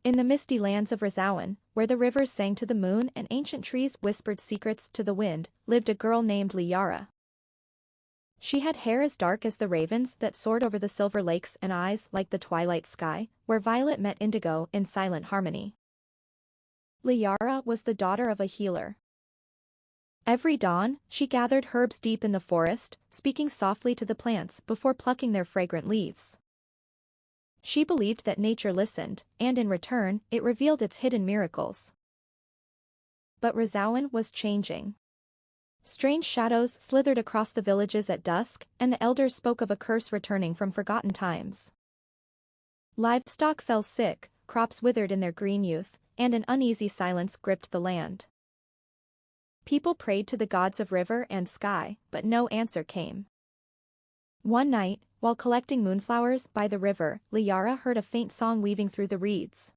In the misty lands of Rizawan, where the rivers sang to the moon and ancient trees whispered secrets to the wind, lived a girl named Liara. She had hair as dark as the ravens that soared over the silver lakes and eyes like the twilight sky, where violet met indigo in silent harmony. Liara was the daughter of a healer. Every dawn, she gathered herbs deep in the forest, speaking softly to the plants before plucking their fragrant leaves. She believed that nature listened, and in return, it revealed its hidden miracles. But Rizawan was changing. Strange shadows slithered across the villages at dusk, and the elders spoke of a curse returning from forgotten times. Livestock fell sick, crops withered in their green youth, and an uneasy silence gripped the land. People prayed to the gods of river and sky, but no answer came. One night, while collecting moonflowers by the river, Liara heard a faint song weaving through the reeds.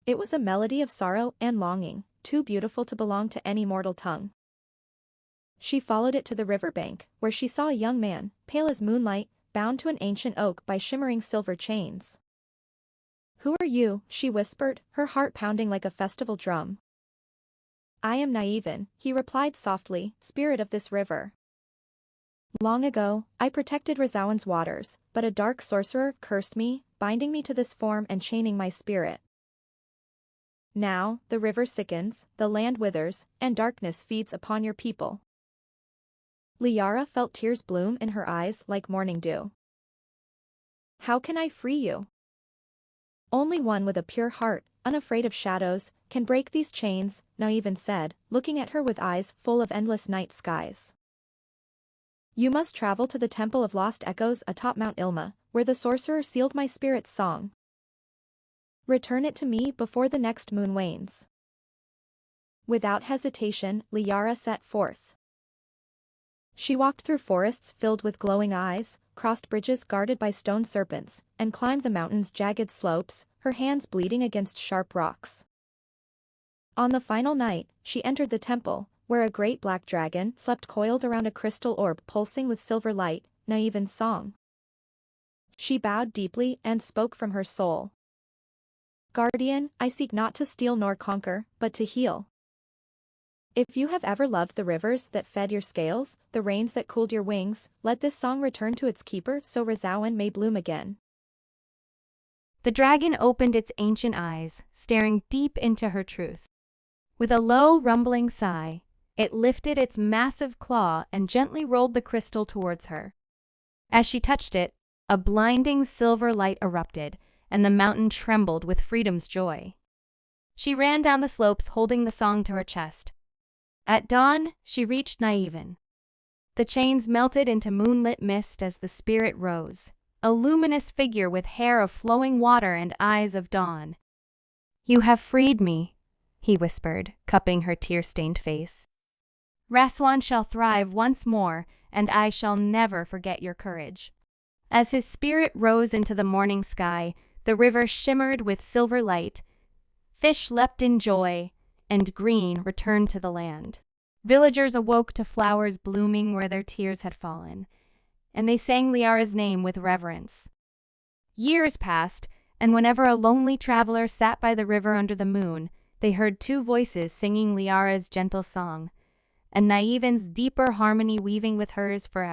It was a melody of sorrow and longing, too beautiful to belong to any mortal tongue. She followed it to the riverbank, where she saw a young man, pale as moonlight, bound to an ancient oak by shimmering silver chains. "Who are you?" she whispered, her heart pounding like a festival drum. "I am Naivan," he replied softly, "spirit of this river. Long ago, I protected Rizawan's waters, but a dark sorcerer cursed me, binding me to this form and chaining my spirit. Now, the river sickens, the land withers, and darkness feeds upon your people." Liara felt tears bloom in her eyes like morning dew. "How can I free you?" "Only one with a pure heart, unafraid of shadows, can break these chains," Naivan said, looking at her with eyes full of endless night skies. "You must travel to the Temple of Lost Echoes atop Mount Ilma, where the sorcerer sealed my spirit's song. Return it to me before the next moon wanes." Without hesitation, Liara set forth. She walked through forests filled with glowing eyes, crossed bridges guarded by stone serpents, and climbed the mountain's jagged slopes, her hands bleeding against sharp rocks. On the final night, she entered the temple, where a great black dragon slept coiled around a crystal orb pulsing with silver light, Naivan's song. She bowed deeply and spoke from her soul. "Guardian, I seek not to steal nor conquer, but to heal. If you have ever loved the rivers that fed your scales, the rains that cooled your wings, let this song return to its keeper so Rizawan may bloom again." The dragon opened its ancient eyes, staring deep into her truth. With a low, rumbling sigh, it lifted its massive claw and gently rolled the crystal towards her. As she touched it, a blinding silver light erupted, and the mountain trembled with freedom's joy. She ran down the slopes holding the song to her chest. At dawn, she reached Naivan. The chains melted into moonlit mist as the spirit rose, a luminous figure with hair of flowing water and eyes of dawn. "You have freed me," he whispered, cupping her tear-stained face. "Rizawan shall thrive once more, and I shall never forget your courage." As his spirit rose into the morning sky, the river shimmered with silver light, fish leapt in joy, and green returned to the land. Villagers awoke to flowers blooming where their tears had fallen, and they sang Liara's name with reverence. Years passed, and whenever a lonely traveler sat by the river under the moon, they heard two voices singing Liara's gentle song, and Naivan's deeper harmony weaving with hers forever.